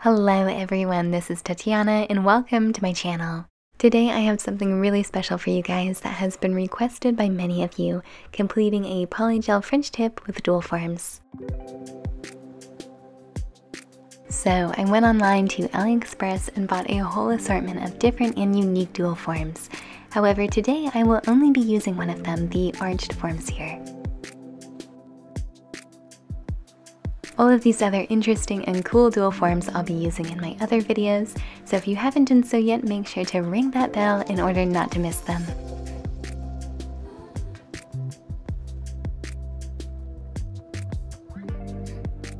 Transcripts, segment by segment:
Hello everyone, this is Tatyana and welcome to my channel. Today I have something really special for you guys that has been requested by many of you, completing a polygel French tip with dual forms. So I went online to Aliexpress and bought a whole assortment of different and unique dual forms. However, today I will only be using one of them, the arched forms here. All of these other interesting and cool dual forms I'll be using in my other videos, so if you haven't done so yet, make sure to ring that bell in order not to miss them.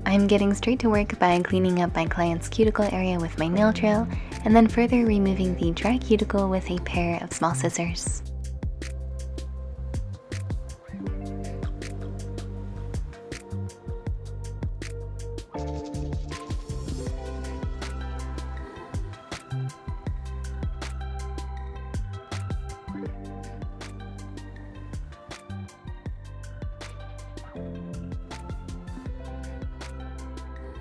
I'm getting straight to work by cleaning up my client's cuticle area with my nail trail, and then further removing the dry cuticle with a pair of small scissors.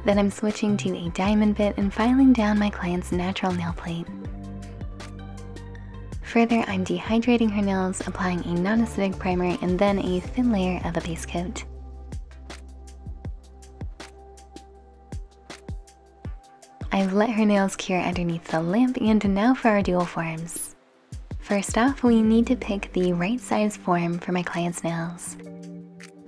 Then I'm switching to a diamond bit and filing down my client's natural nail plate. Further, I'm dehydrating her nails, applying a non-acidic primer and then a thin layer of a base coat. I've let her nails cure underneath the lamp, and now for our dual forms. First off, we need to pick the right size form for my client's nails.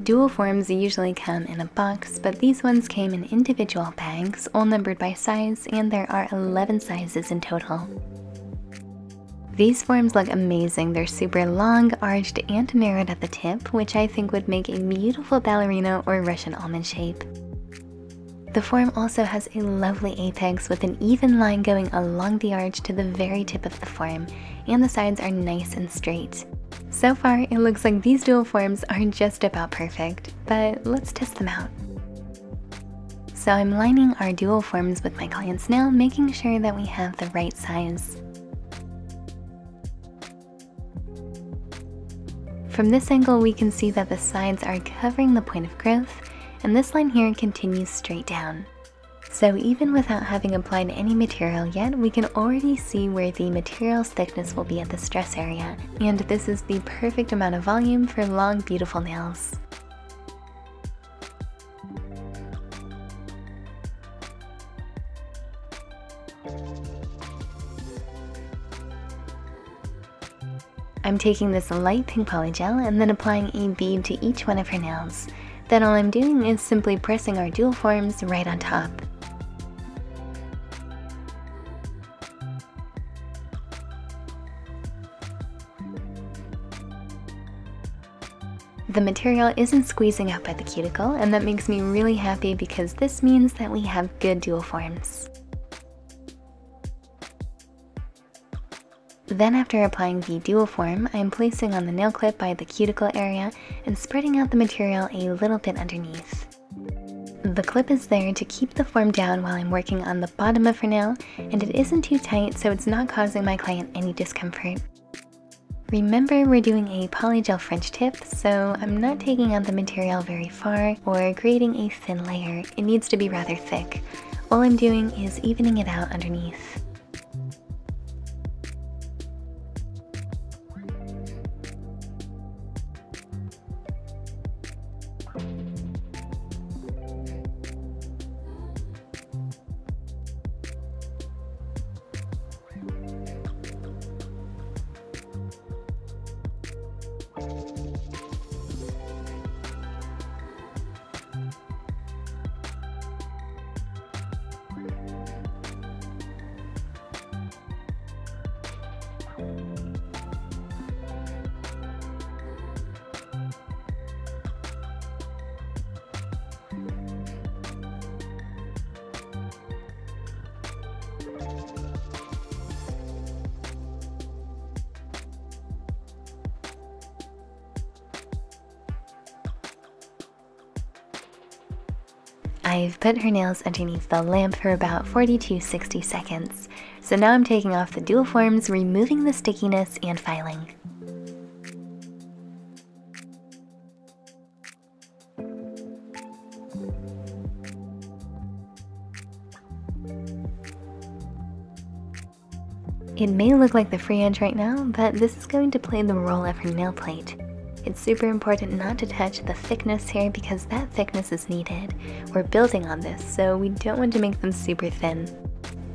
Dual forms usually come in a box, but these ones came in individual bags, all numbered by size, and there are 11 sizes in total. These forms look amazing. They're super long, arched, and narrowed at the tip, which I think would make a beautiful ballerina or Russian almond shape. The form also has a lovely apex with an even line going along the arch to the very tip of the form, and the sides are nice and straight. So far, it looks like these dual forms are just about perfect, but let's test them out. So I'm lining our dual forms with my client's nail, making sure that we have the right size. From this angle, we can see that the sides are covering the point of growth, and this line here continues straight down. So even without having applied any material yet, we can already see where the material's thickness will be at the stress area, and this is the perfect amount of volume for long, beautiful nails. I'm taking this light pink polygel and then applying a bead to each one of her nails. Then all I'm doing is simply pressing our dual forms right on top. The material isn't squeezing out by the cuticle, and that makes me really happy because this means that we have good dual forms. Then after applying the dual form, I'm placing on the nail clip by the cuticle area and spreading out the material a little bit underneath. The clip is there to keep the form down while I'm working on the bottom of her nail, and it isn't too tight so it's not causing my client any discomfort. Remember, we're doing a polygel French tip, so I'm not taking out the material very far or creating a thin layer. It needs to be rather thick. All I'm doing is evening it out underneath. I've put her nails underneath the lamp for about 40 to 60 seconds. So now I'm taking off the dual forms, removing the stickiness, and filing. It may look like the free edge right now, but this is going to play the role of her nail plate. It's super important not to touch the thickness here because that thickness is needed. We're building on this, so we don't want to make them super thin.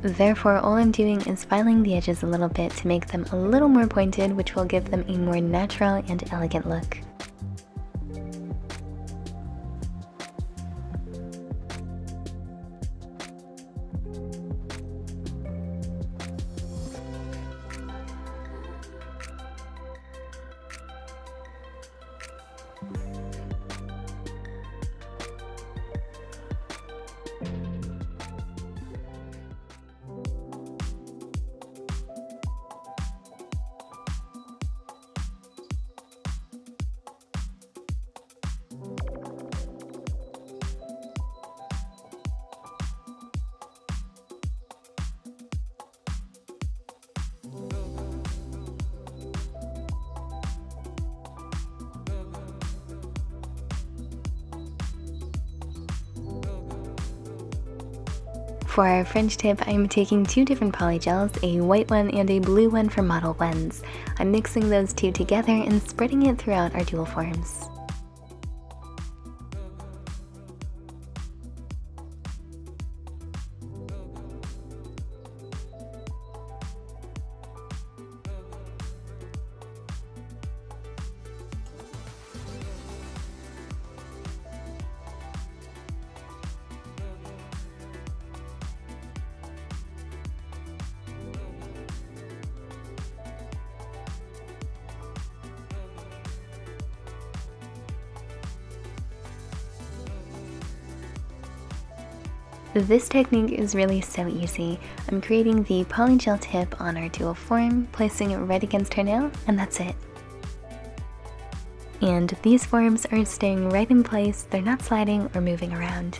Therefore, all I'm doing is filing the edges a little bit to make them a little more pointed, which will give them a more natural and elegant look. For our French tip, I'm taking two different polygels, a white one and a blue one for model ones. I'm mixing those two together and spreading it throughout our dual forms. This technique is really so easy. I'm creating the polygel tip on our dual form, placing it right against her nail, and that's it. And these forms are staying right in place, they're not sliding or moving around.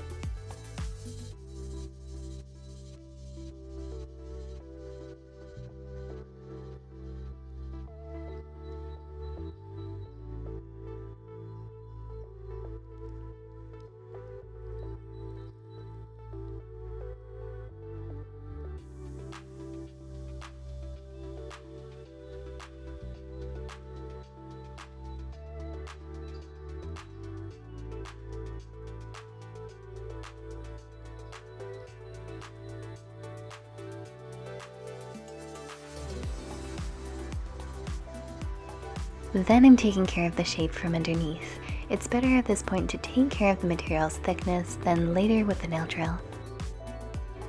Then I'm taking care of the shape from underneath. It's better at this point to take care of the material's thickness than later with the nail drill.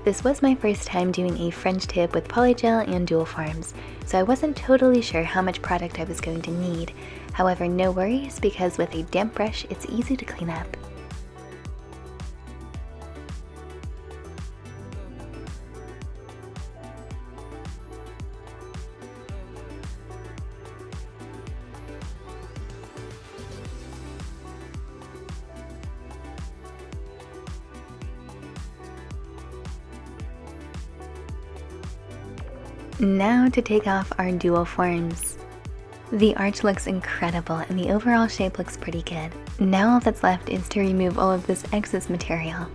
This was my first time doing a French tip with polygel and dual forms, so I wasn't totally sure how much product I was going to need. However, no worries, because with a damp brush, it's easy to clean up. Now to take off our dual forms. The arch looks incredible and the overall shape looks pretty good. Now all that's left is to remove all of this excess material.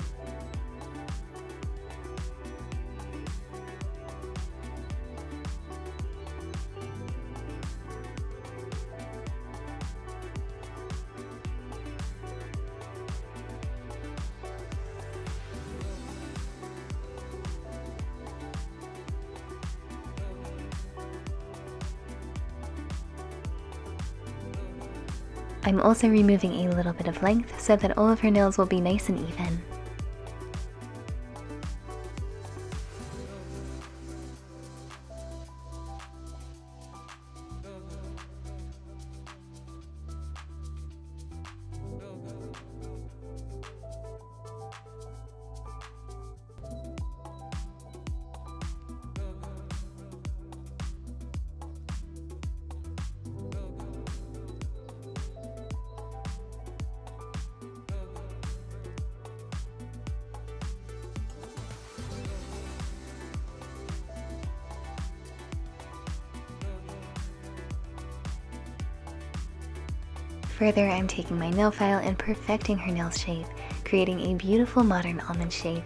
I'm also removing a little bit of length so that all of her nails will be nice and even. Further, I'm taking my nail file and perfecting her nail shape, creating a beautiful modern almond shape.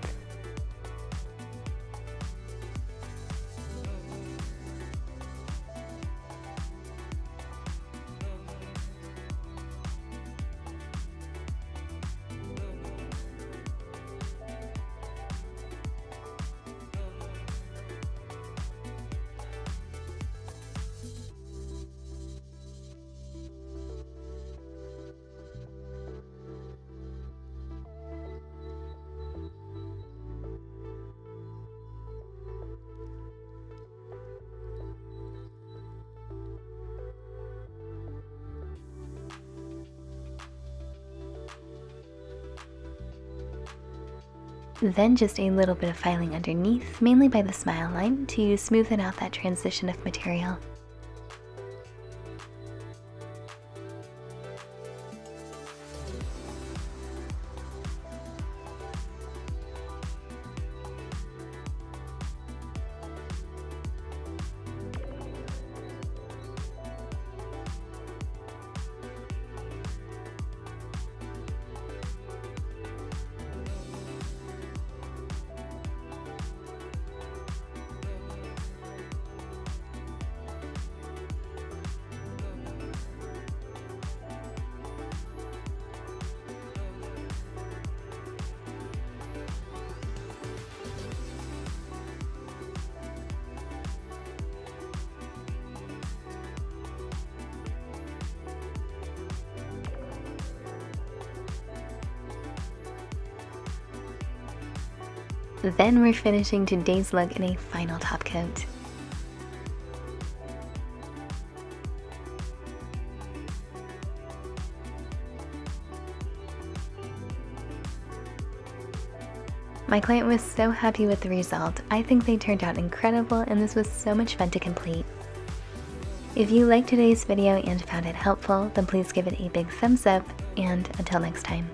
Then just a little bit of filing underneath, mainly by the smile line, to smoothen out that transition of material. Then we're finishing today's look in a final top coat. My client was so happy with the result. I think they turned out incredible and this was so much fun to complete. If you liked today's video and found it helpful, then please give it a big thumbs up, and until next time.